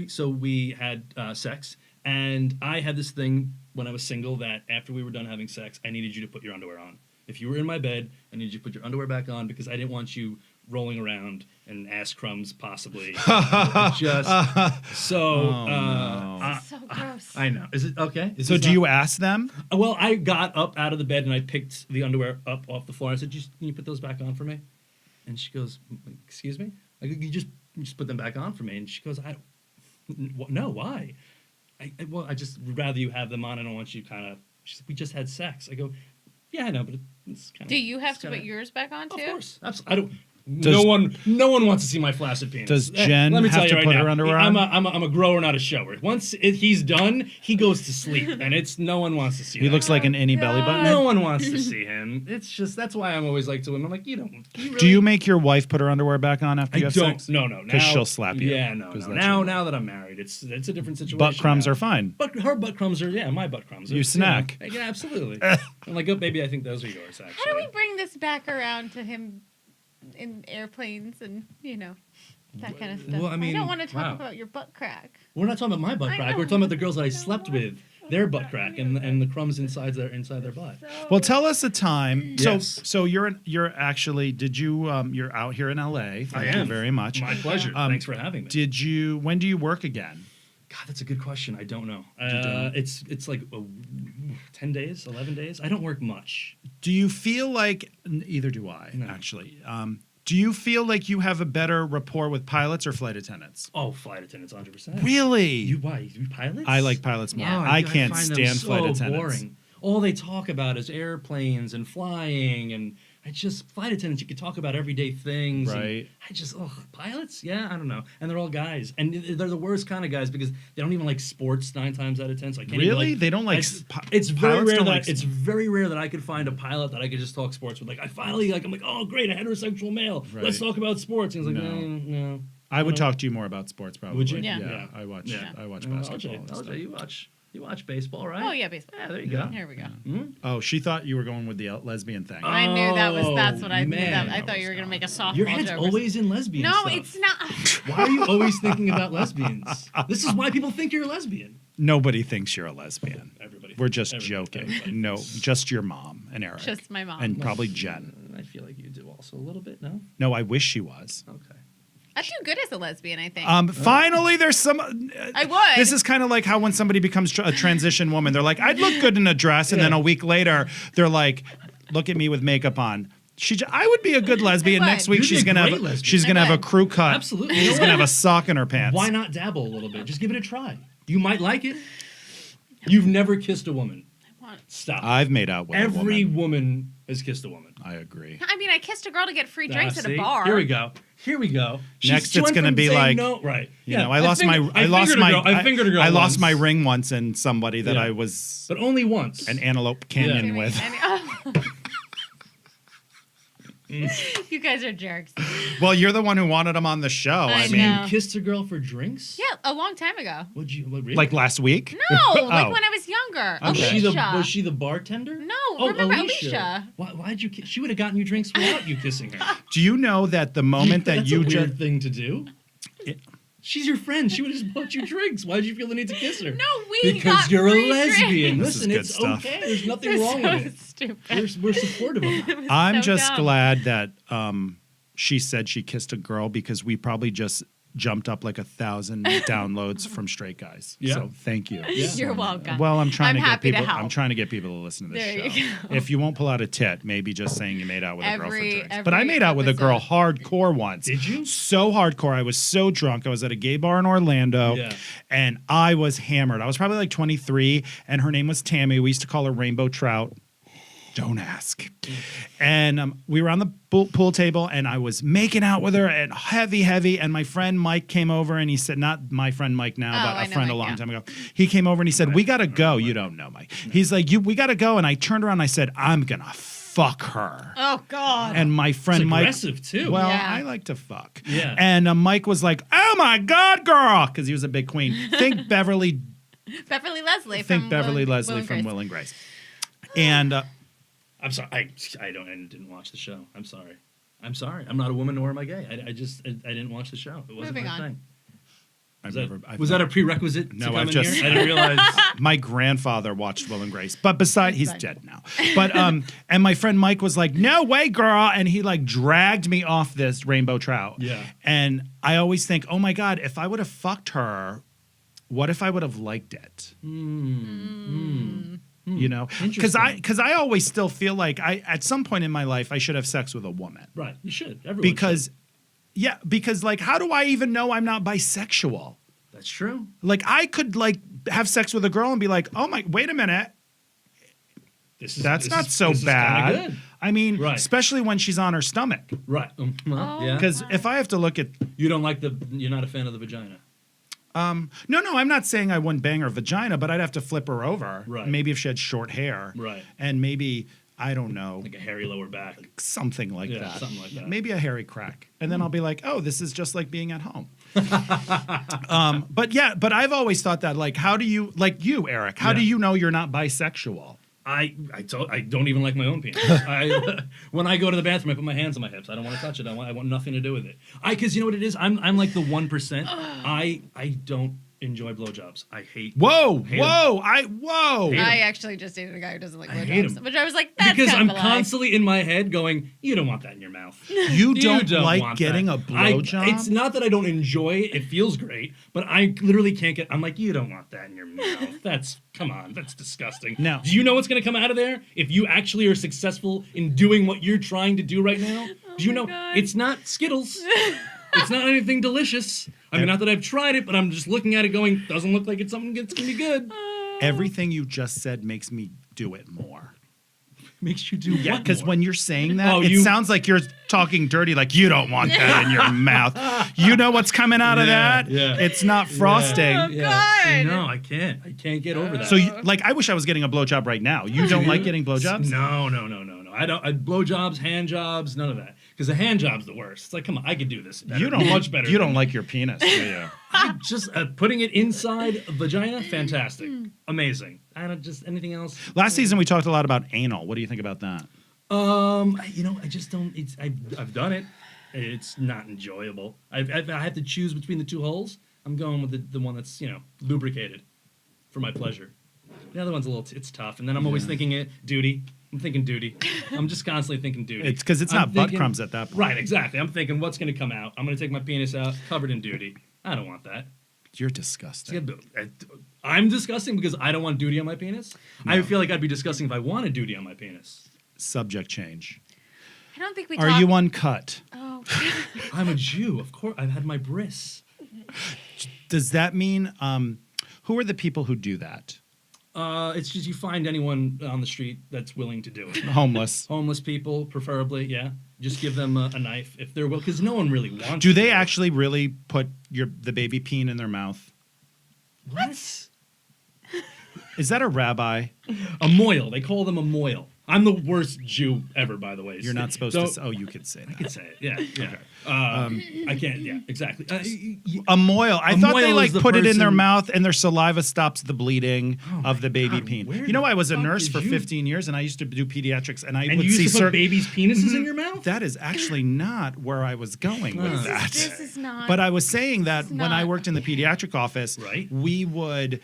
We had sex, and I had this thing when I was single that after we were done having sex, I needed you to put your underwear on. If you were in my bed, I needed you to put your underwear back on because I didn't want you rolling around and ass crumbs possibly. Just so. no. So gross. I know. Is it okay? So do you ask them? Well, I got up out of the bed and I picked the underwear up off the floor. I said, can you put those back on for me? And she goes, excuse me? I go, you just put them back on for me. And she goes, no, why? I just would rather you have them on. I don't want you kind of, she said, we just had sex. I go, yeah, I know, but it's kind of. Do you have to put yours back on too? Of course. Absolutely. I don't. No one wants to see my flaccid penis. Does Jen Let me have tell you to right put now, her underwear on? I'm a grower, not a shower. Once he's done, he goes to sleep, and no one wants to see. He that. looks like an innie belly God. button. No one wants to see him. It's just that's why I'm always like to women. I'm like, you don't. Do you make your wife put her underwear back on after I you have don't. sex? No. Because Now- she'll slap you. Yeah, no. 'Cause that's Now your- now that I'm married, it's a different situation. Butt crumbs now. are fine. But her butt crumbs are my butt crumbs. You It's, snack. Yeah, absolutely. I'm like, oh, baby, I think those are yours. Actually. How do we bring this back around to him in airplanes and that kind of stuff? Well, I mean, don't want to talk wow. about your butt crack. We're not talking about my butt I crack. know. We're talking about the girls that I slept with, their butt crack, and the crumbs inside their butt. Well, tell us a time. Yes. So you're actually. Did you? You're out here in LA. Thank I you am. very much. My pleasure. Thanks for having me. Did you? When do you work again? God, that's a good question. I don't know. don't? It's like 10 days, 11 days. I don't work much. Do you feel like? Either do I. No. Actually. Do you feel like you have a better rapport with pilots or flight attendants? Oh, flight attendants, 100%. Really? Why? You pilots? I like pilots more. Yeah. I can't find them stand so flight attendants. boring. All they talk about is airplanes and flying, and flight attendants. You could talk about everyday things. and Right. Pilots? Yeah, I don't know. And they're all guys, and they're the worst kind of guys because they don't even like sports 9 times out of 10. So I can't Really? Even, They don't like It's very pilots rare don't that like it's very rare that I could find a pilot that I could just talk sports with. Like I finally I'm like, oh great, a heterosexual male. Right. Let's talk about sports. And he's like, No. no. I would talk to you more about sports, probably. Would you? Yeah. Yeah. I watch. Yeah. I watch Well, basketball. and stuff. LJ, you watch baseball, right? Oh yeah, basically. Yeah, there you go. Here we go. Oh, she thought you were going with the lesbian thing. I knew that's what I knew. man. I thought you were gonna make a softball Your head's joke. always in lesbian No, stuff. it's not. Why are you always thinking about lesbians? This is why people think you're a lesbian. Nobody thinks you're a lesbian. Everybody. We're just everybody- joking. everybody. No, just your mom and Eric. Just my mom. And probably Jen. I feel like you do also a little bit, no? No, I wish she was. Okay. I'd do good as a lesbian, I think. Finally, there's some. I would. This is kind of like how when somebody becomes a transition woman, they're like, "I'd look good in a dress," and then Yeah. a week later, they're like, "Look at me with makeup on." I would be a good lesbian. would. Next week, You'd be she's a gonna great have lesbian. she's I gonna have a would. crew cut. Absolutely. She's gonna have a sock in her pants. Why not dabble a little bit? Just give it a try. You might like it. You've never kissed a woman. Stop. I've made out with Every a woman. woman has kissed a woman. I agree. I mean, I kissed a girl to get free drinks at See? a bar. Here we go. Next, She it's went gonna from be saying like, no, right? You know, I lost my fingered a girl once, ring once in somebody that Yeah. I was but only once. an Antelope Canyon Jimmy, with. You guys are jerks. Well, you're the one who wanted him on the show. I I So mean, know. you kissed a girl for drinks? Yeah, a long time ago. Would you? What, really? like last week. No, like Oh. when I was younger. Okay. Alicia. Was she the bartender? No, remember Alicia? Why'd you? She would have gotten you drinks without you kissing her. Do you know that the moment that That's you a weird just thing to do. It- She's your friend. She would have just bought you drinks. Why'd you feel the need to kiss her? No, we because got you're a free lesbian. drinks. This is Listen, good it's stuff. okay. There's nothing This is wrong so with it. stupid. We're supportive of it. I'm so just dumb. glad that she said she kissed a girl because we probably just jumped up like 1,000 downloads from straight guys. Yeah. So thank you. Yeah. You're welcome. Well, I'm trying I'm to get happy to people. help. I'm trying to get people to listen to this There show. you go. If you won't pull out a tit, maybe just saying you made out with a girl for Every- drinks. But I every made out with a girl episode. hardcore once. Did you? So hardcore. I was so drunk. I was at a gay bar in Orlando, Yeah. and I was hammered. I was probably like 23, and her name was Tammy. We used to call her Rainbow Trout. Don't ask. And we were on the pool table, and I was making out with her, and heavy. And my friend Mike came over, and he said, not my friend Mike now, Oh, but I a know friend a Mike, long yeah. time ago. He came over, and he said, "We gotta go." You don't know Mike. He's like, "We gotta go." And I turned around, and I said, "I'm gonna fuck fuck her. Oh God. And my friend It's Mike. aggressive, too. Well, Yeah. I like to fuck. Yeah. And Mike was like, "Oh my God, girl," because he was a big queen. Think Beverly Leslie. think from Beverly Will, Leslie Will and from Grace. Will and Grace. And I'm sorry. I didn't watch the show. I'm sorry. I'm not a woman nor am I gay. I didn't watch the show. It wasn't Moving my on. thing. I've Was that a prerequisite? No, to come I've in just- here? I didn't realize. my grandfather watched Will and Grace, but he's Right. dead now. But and my friend Mike was like, "No way, girl," and he like dragged me off this rainbow trout. Yeah. And I always think, oh my God, if I would have fucked her, what if I would have liked it? You know, because I always still feel like at some point in my life I should have sex with a woman. Right. You should. Everyone Because like, how do I even know I'm not bisexual? should. That's true. Like, I could like have sex with a girl and be like, oh my, wait a minute, that's not so this is bad. kinda good. I mean, Right. especially when she's on her stomach. Right. Yeah. Because if I have to look at, You're not a fan of the vagina. no, I'm not saying I wouldn't bang her vagina, but I'd have to flip her over. Right. Maybe if she had short hair. Right. And maybe, I don't know, Like a hairy lower back. something like Yeah, that. something like that. Maybe a hairy crack. And then I'll be like, oh, this is just like being at home. But I've always thought that, like, how do you, like you, Eric, how do Yeah. you know you're not bisexual? I don't even like my own penis. When I go to the bathroom, I put my hands on my hips. I don't want to touch it. I want nothing to do with it. Because you know what it is? I'm like the 1%. I don't enjoy blowjobs. I hate. Whoa, hate 'em. whoa, Hate 'em. I actually just dated a guy who doesn't like I hate 'em. blowjobs, which I was like, that's Because kind I'm of a lie. constantly in my head going, you don't want that in your mouth. You don't like want getting that. a blowjob? It's not that I don't enjoy it. It feels great, but I literally can't get. I'm like, you don't want that in your mouth. Come on, that's disgusting. No. Do you know what's going to come out of there if you actually are successful in doing what you're trying to do right now? Do you my know God. it's not Skittles? It's not anything delicious. I mean, not that I've tried it, but I'm just looking at it going, doesn't look like it's something that's going to be good. Everything you just said makes me do it more. Makes you do Yeah, what because more? when you're saying that, Oh, it you- sounds like you're talking dirty, like you don't want that in your mouth. You know what's coming out of Yeah, that? yeah. It's not frosting. Oh, Yeah. God. No, I can't. I can't get over that. So, like, I wish I was getting a blowjob right now. You don't like getting blowjobs? No. I don't. Blowjobs, hand jobs, none of that. Because the hand job's the worst. It's like, come on, I could do this. Better, You don't much better. You than don't like your penis, do you? I just putting it inside a vagina, fantastic, amazing. I don't just anything else. Last season we talked a lot about anal. What do you think about that? I just don't. I've done it. It's not enjoyable. I have to choose between the two holes. I'm going with the one that's lubricated for my pleasure. The other one's it's tough, and then I'm always thinking duty. I'm thinking duty. I'm just constantly thinking duty. It's because it's I'm not butt thinking- crumbs at that point. Right, exactly. I'm thinking what's going to come out. I'm going to take my penis out covered in duty. I don't want that. You're disgusting. I'm disgusting because I don't want duty on my penis. I feel like I'd be disgusting if I wanted duty on my penis. Subject change. I don't think we Are talked. you uncut? Oh. I'm a Jew, of course. I've had my bris. Does that mean who are the people who do that? It's just you find anyone on the street that's willing to do it. Homeless. Homeless people, preferably, yeah. Just give them a knife if they're will, because no one really wants. Do to they it. actually really put the baby peen in their mouth? What? Is that a rabbi? A moil. They call them a moil. I'm the worst Jew ever, by the way. You're not supposed Don't- to say. Oh, you could say I that. can say it. Yeah, yeah. I can't. Yeah, exactly. A moil. I A thought they moil like is the put it in their person- mouth and their saliva stops the bleeding Oh of my the baby God, peen. where You know, the I was a fuck nurse did for you- 15 years and I used to do pediatrics and I And would you see used to put babies' penises in your mouth? That is actually not where I was going with that. This is not. But I was saying that It's when I not. worked in the pediatric office, Right. we would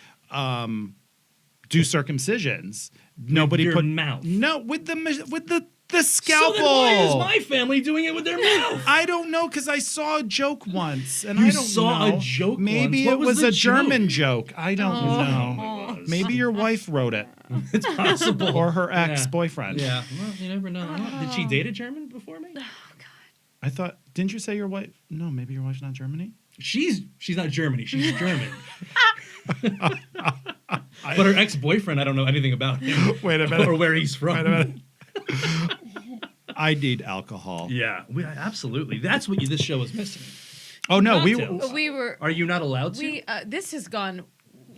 do circumcisions. Nobody your put mouth. No, with the So scalpel. then why is my family doing it with their mouth? I don't know because I saw a joke once, and You I don't saw know. a joke Maybe once? What it was was the a German joke? joke. I don't Oh. know. It was. Maybe your wife wrote it, It's possible. or her Yeah. ex-boyfriend. Yeah. Well, you never know. Did she date a German before me? I thought. Didn't you say your wife? No, maybe your wife's not Germany. She's not Germany. She's German. But her ex-boyfriend, I don't know anything about him Wait a minute. or where he's from. Wait a minute. I need alcohol. Yeah, absolutely. That's what this show is missing. Oh no, we. Cocktails. we were. Are you not allowed to? We. This has gone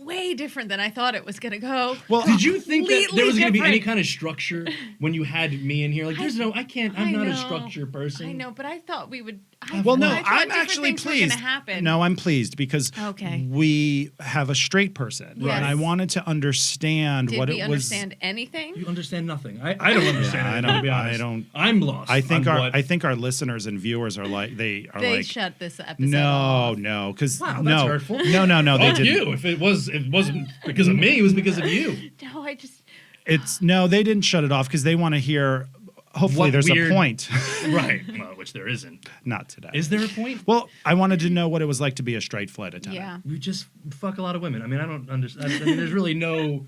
way different than I thought it was gonna go. Well, Did you think that there Completely was going to be any different. kind of structure when you had me in here? Like, there's no, I can't. I'm not a know. structure person. I know, but I thought we would. well, no, I thought I'm different actually things were pleased. gonna happen. No, I'm pleased because Okay. we have a straight person, Yes. and I wanted to understand Did what we it understand anything? You understand nothing. I don't understand. Yeah, I it, don't- To be honest. I don't- I'm lost. was. on I think our listeners and viewers are like They like shut this episode no, off. no, because Wow, no, that's hurtful. no, they Fuck didn't. you. If it wasn't because of me, it was because of you. No, I just. It's no, they didn't shut it off because they want to hear. Hopefully, What there's weird- a point. Right. Well, which there isn't. Not today. Is there a point? Well, I wanted to know what it was like to be a straight flight attendant. Yeah. You just fuck a lot of women. I mean, I don't understand. I mean, there's really no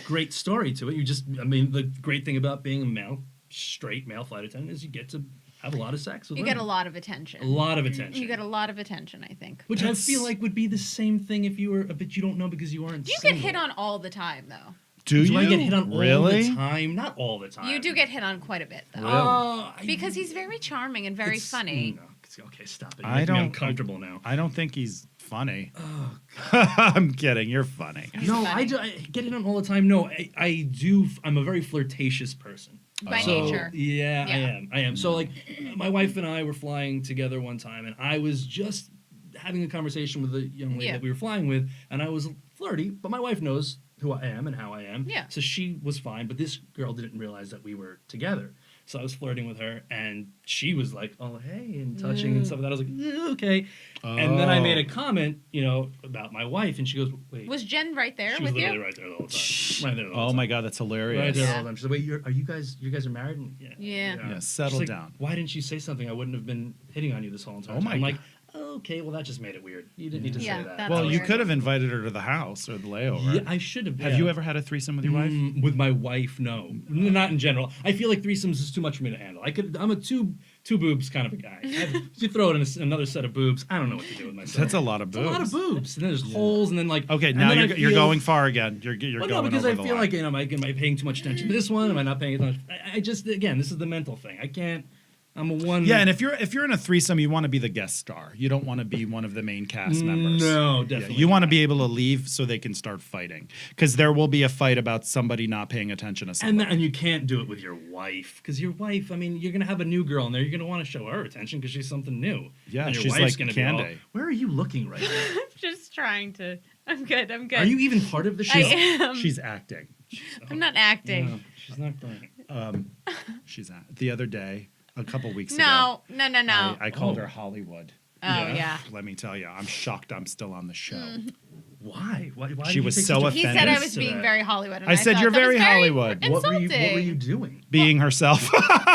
great story to it. I mean, the great thing about being a straight male flight attendant is you get to have a lot of sex with You women. get a lot of attention. A lot of attention. You get a lot of attention, I think. Which That's- I feel like would be the same thing if you were, but you don't know because you aren't You single. get hit on all the time, though. Do you I get hit on really? all the time? Not all the time. You do get hit on quite a bit, though. Really? Because he's very charming and very funny. No, okay, stop it. I You're making me don't- uncomfortable now. I don't think he's funny. Oh, I'm kidding. You're funny. no, funny. I get hit on all the time. No, I do. I'm a very flirtatious person. By So, nature. Yeah, Yeah. I am. So, like, my wife and I were flying together one time, and I was just having a conversation with the young lady Yeah. that we were flying with, and I was flirty, but my wife knows who I am and how I am. Yeah. So she was fine, but this girl didn't realize that we were together. So I was flirting with her, and she was like, "Oh, hey," and touching and stuff like that. I was like, "Yeah, okay." And then I made a comment, about my wife, and she goes, "Wait." Was Jen right there She was with literally you? right there the whole time. Right there the whole Oh time. my God, that's Right hilarious. there the Yeah. whole time. She's like, "Wait, are you guys are married?" And, yeah. Yeah. Yeah, She's settle like, down. Why didn't you say something? I wouldn't have been hitting on you this whole time. Oh my I'm God. like, okay, well that just made it weird. You didn't need to Yeah, say that. that's Well, you weird. could have invited her to the house or the layover. Yeah, I should have. Have you ever had a threesome with your wife? With my wife, no, not in general. I feel like threesomes is too much for me to handle. I'm a two boobs kind of a guy. You throw it in another set of boobs, I don't know what to do with myself. That's a lot of It's boobs. a lot of boobs, and then there's holes, and then like. Okay, and now then I you're feel- going far again. You're Well, going no, because over I the feel line. like am I paying too much attention to this one? Am I not paying attention? I just again, this is the mental thing. I can't. I'm a one. Yeah, and if you're in a threesome, you want to be the guest star. You don't want to be one of the main cast members. No, Yeah, definitely. you want to be able to leave so they can start fighting because there will be a fight about somebody not paying attention to something. And you can't do it with your wife because your wife. I mean, you're gonna have a new girl in there. You're gonna want to show her attention because she's something new. Yeah, and your she's wife's like gonna Candy. be all, where are you looking right now? Just trying to. I'm good. I'm good. Are you even part of the show? I am. She's acting. I'm not acting. No, she's not crying. The other day, a couple weeks ago, No. I called Oh. her Hollywood. Oh, Yeah. yeah. Let me tell you, I'm shocked I'm still on the show. Why? Why She did you was take so such a He said I offended was to being that? very Hollywood. And I said, thought "You're that was very Hollywood." What were Insulting. you doing? Being herself.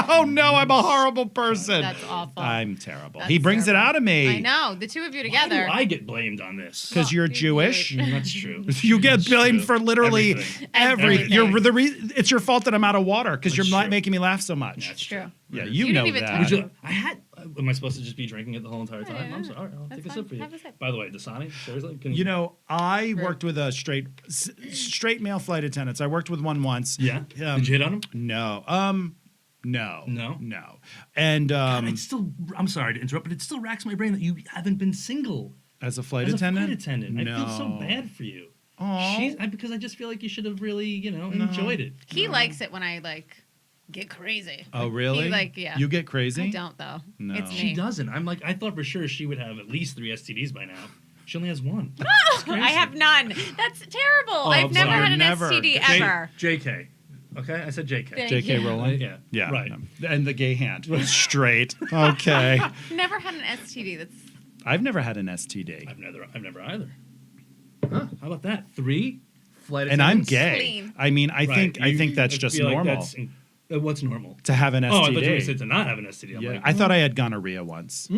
Oh no, I'm a horrible person. That's awful. I'm terrible. That's He brings terrible. it out of me. I know. The two of you Why together. do I get blamed on this? Because you're Jewish. That's true. You get That's blamed true. for literally Everything. everything. Everything. It's your fault that I'm out of water because you're That's not true. making me laugh so much. That's True. Yeah, Right. you You know didn't even that. talk Would you, I had. Am I supposed to just be drinking it the whole entire time? Yeah, I'm sorry. I'll that's take a fine. sip for you. Have a sip. By the way, Dasani, seriously, can You know, I Right. worked with a straight male flight attendants. I worked with one once. Yeah. Um, Did you hit on him? No. No. No? No. And It's still. I'm sorry to interrupt, but it still racks my brain that you haven't been single as a flight as attendant. a flight attendant. No. I feel so bad for you. Aw. Because I just feel like you should have really, enjoyed it. He likes it when I get crazy. Oh, really? Yeah. You get crazy? I don't though. No. It's She me. doesn't. I'm like, I thought for sure she would have at least 3 STDs by now. She only has one. I have none. That's terrible. I've I'm never sorry. had an Never. STD J- ever. JK. Okay, I said JK. Thank J.K. you. Rowling? Yeah. Yeah. Right. no. And the gay hand. Straight. Okay. Never had an STD. That's I've never had an STD. I've never either. Huh? How about that? 3 flight And I'm attendants? gay. Clean. I mean, I Right. think that's I just feel like normal that's what's normal? to have an STD. Oh, I thought you were going to say to not have an STD. I'm Yeah, like, I thought I had gonorrhea once.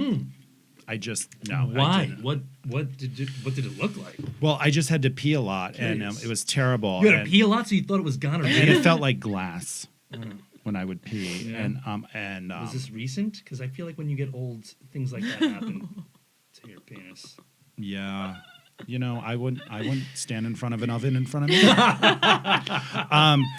I just no. I Why? didn't. What did it look like? Well, I just had to pee a lot, and Curious. it was terrible. You had to and, pee a lot, so you thought it was gonorrhea. and it felt like glass when I would pee. Yeah. And Was this recent? Because I feel like when you get old, things like that happen to your penis. yeah. You know, I wouldn't stand in front of an oven in front of me.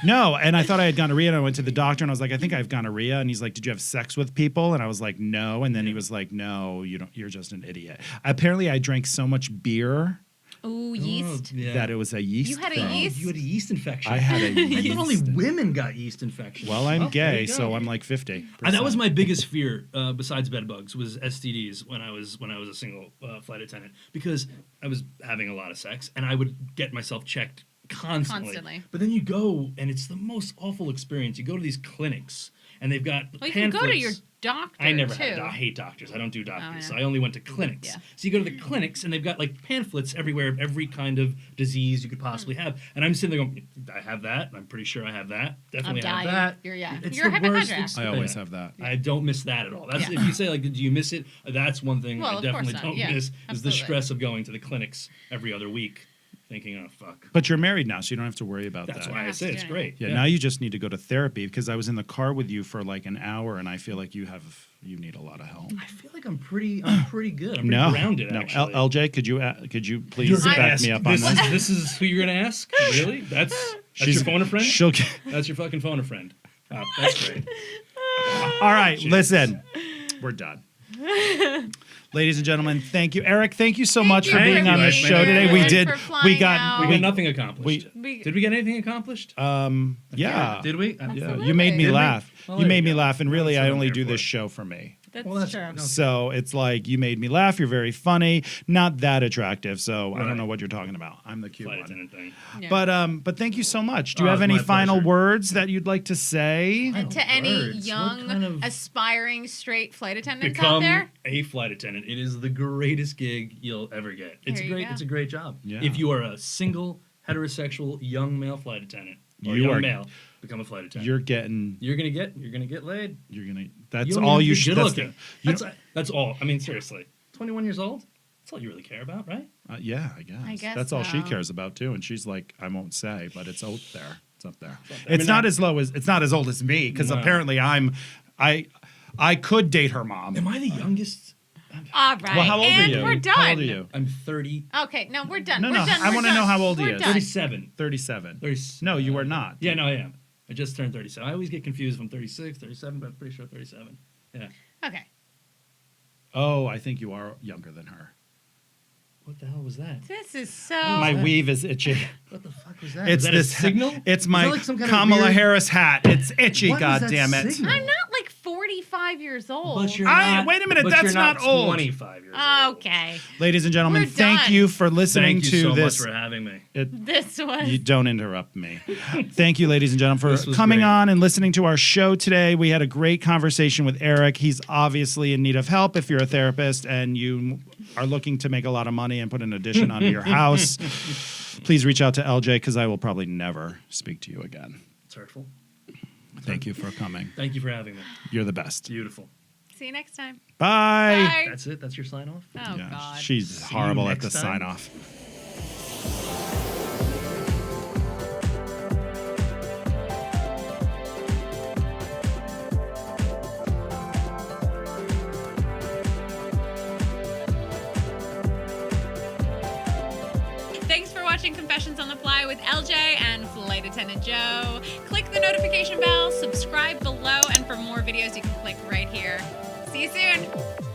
No, and I thought I had gonorrhea, and I went to the doctor, and I was like, I think I have gonorrhea, and he's like, did you have sex with people? And I was like, no, and then he was like, no, you don't. You're just an idiot. Apparently, I drank so much beer Ooh, yeast. Yeah. that it was a yeast You had a thing. yeast? You had a yeast infection. I had a I yeast. thought only women got yeast infections. Well, I'm there gay, you go. so I'm like 50. That was my biggest fear, besides bed bugs, was STDs when I was a single flight attendant, because I was having a lot of sex and I would get myself checked constantly. But then you go and it's the most awful experience. You go to these clinics and they've got Well, you can go to your pamphlets. doctor, I never too. had. I hate doctors. I don't do doctors. I So know. I only went to clinics. Yeah. So you go to the clinics and they've got like pamphlets everywhere of every kind of disease you could possibly have. And I'm sitting there going, I have that. I'm pretty sure I have that. Definitely have dying. that. You're a It's the worst hypochondriac. I always yeah. have that. I don't miss that at all. That's Yeah. if you say like, do you miss it? That's one thing Well, I of course definitely not. don't Yeah, miss is the absolutely. stress of going to the clinics every other week, thinking, oh fuck. But you're married now, so you don't have to worry about That's that. why I have say to it's do it. great. Yeah, now you just need to go to therapy because I was in the car with you for like an hour, and I feel like you need a lot of help. I feel like I'm pretty good. I'm pretty No, grounded. no. Actually. LJ, could you please You're gonna back ask- me up on this? this? This is who you're gonna ask? Really? That's your phone a friend? She'll get, That's your fucking phone a friend. Wow, that's great. all right, Jesus. listen, we're done. Ladies and gentlemen, thank you, Eric. Thank you so much you for for being on the being show here today. and We for did. flying We got. out. We We got nothing accomplished. Did we get anything accomplished? Yeah. Did we? Yeah, you made me Did we? laugh. Well, You there made you me go. laugh, and really, That's I what I'm only here do for. this show for me. That's Well, that's true. no. So it's like you made me laugh. You're very funny, not that attractive. So I Right. don't know what you're talking about. I'm the cute Flight one. attendant thing. Yeah. But thank you so much. Do you Oh, have it's any my final pleasure. words that you'd like to say? Final To any words. What young, kind of- aspiring straight flight attendants out Become there, a flight attendant. It is the greatest gig you'll ever get. It's There you great. go. It's a great job. Yeah. If you are a single heterosexual young male flight attendant or You young are- male, become a flight attendant. You're getting. You're gonna get laid. That's don't all even you have to be should. good That's, looking. That's all. I mean, seriously. 21 years old. That's all you really care about, right? yeah, I guess. I guess That's all she so. cares about too. And she's like, I won't say, but it's out there. It's up there. I It's mean, not as low as it's not as old as me because No. apparently I could date her mom. Am I the youngest? all right. Well, how old and are you? we're done. How old are you? I'm 30. Okay, no, we're done. No, we're no, done. I we're want to done. know how old he We're is. done. 37. 37. 30. No, you are not. Yeah, no, I am. I just turned 37. I always get confused if I'm 36, 37, but I'm pretty sure 37. Yeah. Okay. Oh, I think you are younger than her. What the hell was that? This is so. My that? weave is itchy. What the fuck was that? It's Is that this a signal? It's Is my that like some kind of Kamala weird- Harris hat. It's itchy. What is God that damn it! signal? I'm not like 45 years old. But you're I- not, wait a minute, but that's you're not old. 25 years old. Okay. Ladies and gentlemen, We're thank done. you for listening Thank you to so this. much for having me. This was. You don't interrupt me. Thank you, ladies and gentlemen, This for was coming great. on and listening to our show today. We had a great conversation with Eric. He's obviously in need of help if you're a therapist and you are looking to make a lot of money and put an addition onto your house. Please reach out to LJ because I will probably never speak to you again. It's hurtful. Thank you for coming. Thank you for having me. You're the best. Beautiful. See you next time. Bye. Bye. That's it? That's your sign off? Oh, Yeah, God. she's See you horrible at the next time. sign off. Thanks for watching Confessions on the Fly with LJ and Flight Attendant Joe. Click the notification bell, subscribe below, and for more videos, you can click right here. See you soon.